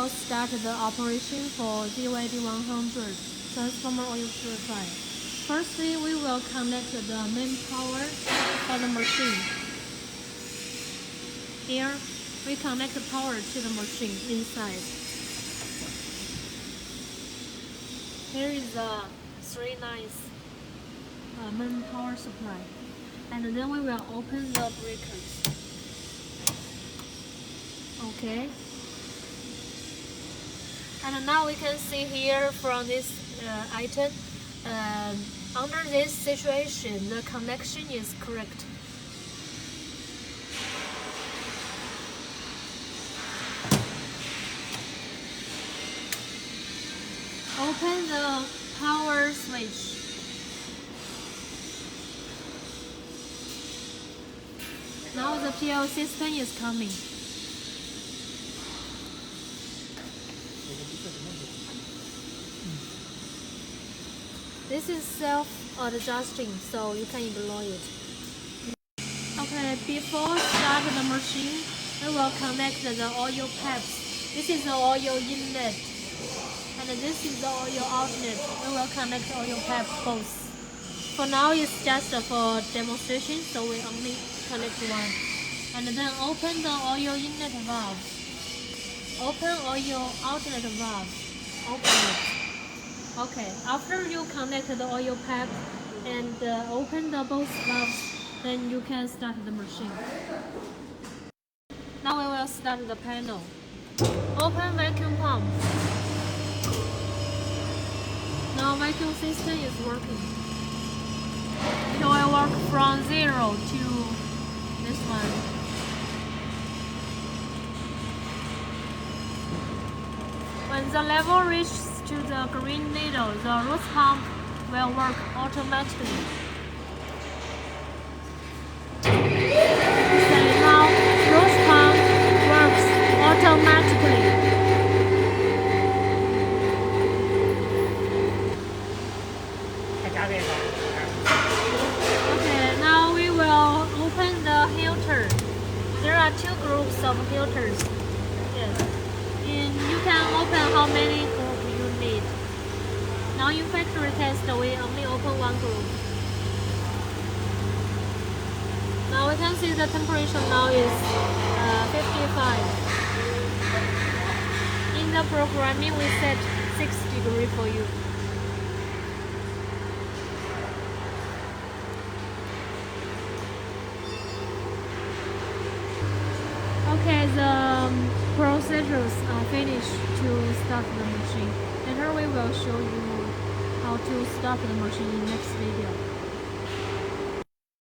will start the operation for ZYD-100 transformer oil purifier. Firstly, we will connect the main power for the machine. Here, we connect the power to the machine inside. Here is the 3 nice main power supply. And then we will open the breakers. Okay. And now we can see here from this item, under this situation, the connection is correct. Open the power switch. Now the PL system is coming. This is self-adjusting, so you can ignore it. Okay, before start the machine, we will connect the oil pipes. This is the oil inlet, and this is the oil outlet. We will connect oil pipe both. For now, it's just for demonstration, so we only connect one. And then open the oil inlet valve. Open oil outlet valve. Open it. Okay, after you connect the oil pipe and open the both valves, then you can start the machine. Now we will start the panel. Open vacuum pump. Now vacuum system is working. It will work from 0 to this one. When the level reaches to the green needle, the root pump will work automatically. So now, root pump works automatically. Okay, now we will open the filter. There are 2 groups of filters. Yes, and you can open how many groups you need. Now in factory test, we only open 1 group. Now we can see the temperature now is 55. In the programming, we set 6 degrees for you. Okay, the procedures are finished to start the machine. Later we will show you how to start the machine in next video.